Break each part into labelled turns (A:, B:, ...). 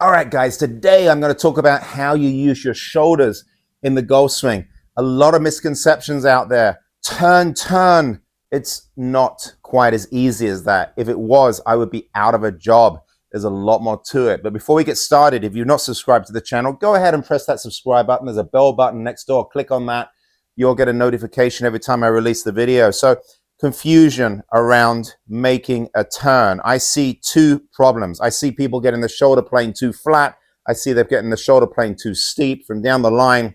A: All right, guys, today I'm going to talk about how you use your shoulders in the golf swing. A lot of misconceptions out there. Turn, turn. It's not quite as easy as that. If it was, I would be out of a job. There's a lot more to it. But before we get started, if you're not subscribed to the channel, go ahead and press that subscribe button. There's a bell button next door. Click on that. You'll get a notification every time I release the video. So confusion around making a turn. I see two problems. I see people getting the shoulder plane too flat. I see them getting the shoulder plane too steep. From down the line,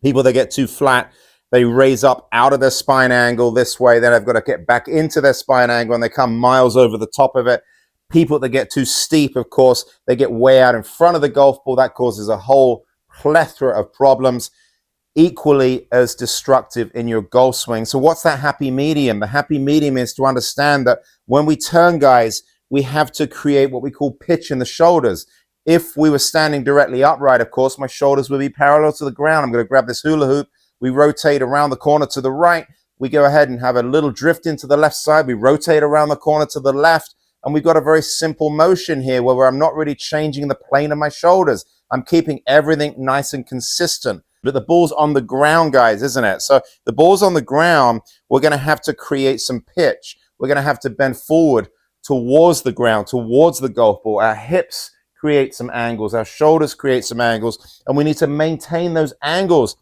A: people that get too flat, they raise up out of their spine angle this way. Then they've got to get back into their spine angle and they come miles over the top of it. People that get too steep, of course, they get way out in front of the golf ball. That causes a whole plethora of problems, equally as destructive in your golf swing. So what's that happy medium? The happy medium is to understand that when we turn, guys, we have to create what we call pitch in the shoulders. If we were standing directly upright, of course, my shoulders would be parallel to the ground. I'm going to grab this hula hoop. We rotate around the corner to the right. We go ahead and have a little drift into the left side. We rotate around the corner to the left. And we've got a very simple motion here where I'm not really changing the plane of my shoulders. I'm keeping everything nice and consistent. But the ball's on the ground, guys, isn't it? So the ball's on the ground. We're going to have to create some pitch. We're going to have to bend forward towards the ground, towards the golf ball. Our hips create some angles. Our shoulders create some angles. And we need to maintain those angles.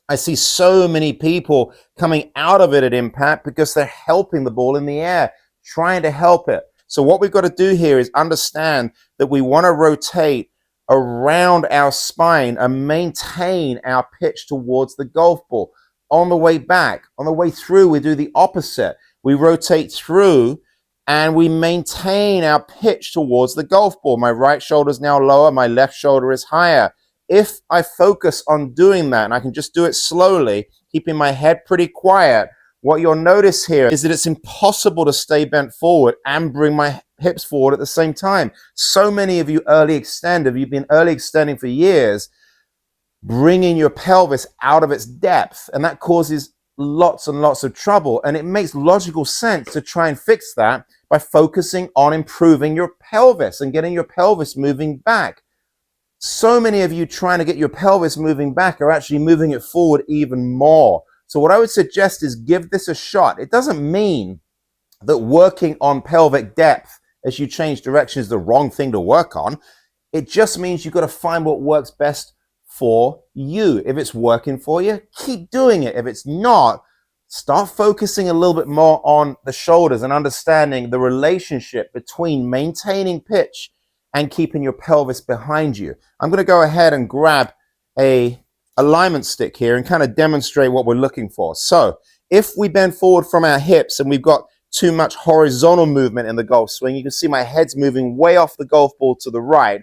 A: I see so many people coming out of it at impact because they're helping the ball in the air, trying to help it. So what we've got to do here is understand that we want to rotate around our spine and maintain our pitch towards the golf ball. On the way back, on the way through, we do the opposite. We rotate through and we maintain our pitch towards the golf ball. My right shoulder is now lower, my left shoulder is higher. If I focus on doing that, and I can just do it slowly, keeping my head pretty quiet, what you'll notice here is that it's impossible to stay bent forward and bring my hips forward at the same time. So many of you early extend, you've been early extending for years, bringing your pelvis out of its depth, and that causes lots and lots of trouble. And it makes logical sense to try and fix that by focusing on improving your pelvis and getting your pelvis moving back. So many of you trying to get your pelvis moving back are actually moving it forward even more. So what I would suggest is give this a shot. It doesn't mean that working on pelvic depth as you change direction is the wrong thing to work on. It just means you've got to find what works best for you. If it's working for you, keep doing it. If it's not, start focusing a little bit more on the shoulders and understanding the relationship between maintaining pitch and keeping your pelvis behind you. I'm going to go ahead and grab a alignment stick here and kind of demonstrate what we're looking for. So if we bend forward from our hips and we've got too much horizontal movement in the golf swing, you can see my head's moving way off the golf ball to the right.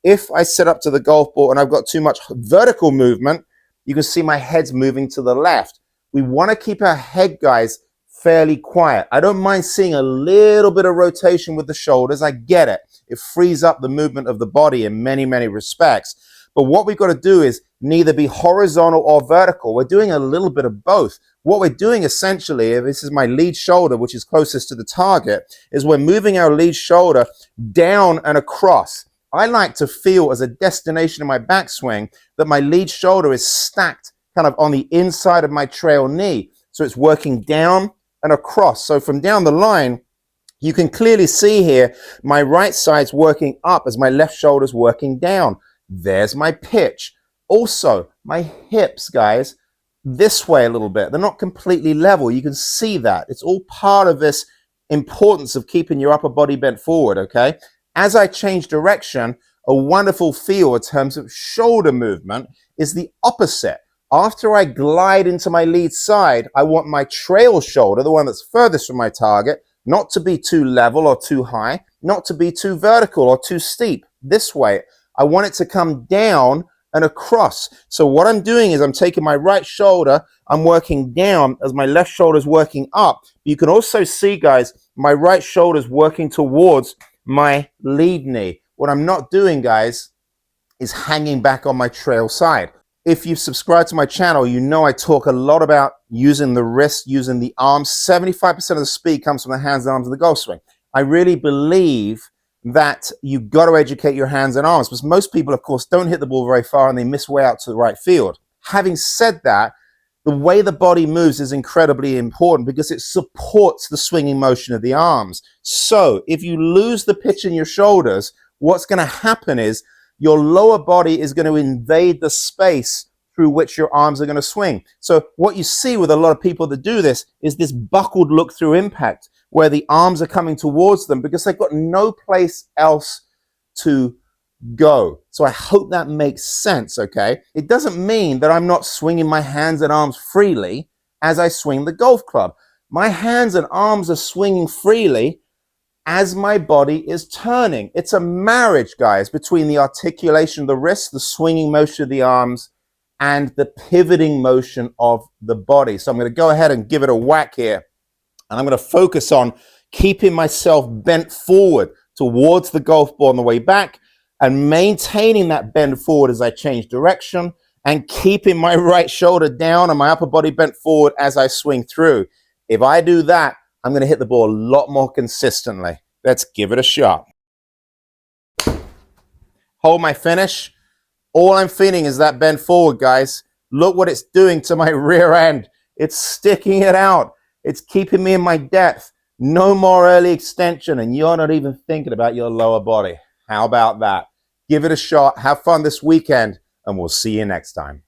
A: If I sit up to the golf ball and I've got too much vertical movement, you can see my head's moving to the left. We want to keep our head, guys, fairly quiet. I don't mind seeing a little bit of rotation with the shoulders. I get it. It frees up the movement of the body in many, many respects. But what we've got to do is neither be horizontal or vertical. We're doing a little bit of both. What we're doing essentially, if this is my lead shoulder, which is closest to the target, is we're moving our lead shoulder down and across. I like to feel as a destination in my backswing that my lead shoulder is stacked kind of on the inside of my trail knee. So it's working down and across. So from down the line, you can clearly see here, my right side's working up as my left shoulder's working down. There's my pitch. Also, my hips, guys, this way a little bit. They're not completely level. You can see that. It's all part of this importance of keeping your upper body bent forward, okay? As I change direction, a wonderful feel in terms of shoulder movement is the opposite. After I glide into my lead side, I want my trail shoulder, the one that's furthest from my target, not to be too level or too high, not to be too vertical or too steep. This way, I want it to come down and across. So what I'm doing is I'm taking my right shoulder, I'm working down as my left shoulder is working up. You can also see, guys, my right shoulder is working towards my lead knee. What I'm not doing, guys, is hanging back on my trail side. If you've subscribed to my channel, you know I talk a lot about using the wrist, using the arms. 75% of the speed comes from the hands and arms of the golf swing. I really believe that you've got to educate your hands and arms, because most people, of course, don't hit the ball very far and they miss way out to the right field. Having said that, the way the body moves is incredibly important because it supports the swinging motion of the arms. So if you lose the pitch in your shoulders, what's going to happen is your lower body is going to invade the space through which your arms are going to swing. So what you see with a lot of people that do this is this buckled look through impact, where the arms are coming towards them because they've got no place else to go. So I hope that makes sense, okay? It doesn't mean that I'm not swinging my hands and arms freely as I swing the golf club. My hands and arms are swinging freely as my body is turning. It's a marriage, guys, between the articulation of the wrists, the swinging motion of the arms, and the pivoting motion of the body. So I'm going to go ahead and give it a whack here. And I'm going to focus on keeping myself bent forward towards the golf ball on the way back and maintaining that bend forward as I change direction and keeping my right shoulder down and my upper body bent forward as I swing through. If I do that, I'm going to hit the ball a lot more consistently. Let's give it a shot. Hold my finish. All I'm feeling is that bend forward, guys. Look what it's doing to my rear end. It's sticking it out. It's keeping me in my depth. No more early extension, and you're not even thinking about your lower body. How about that? Give it a shot. Have fun this weekend, and we'll see you next time.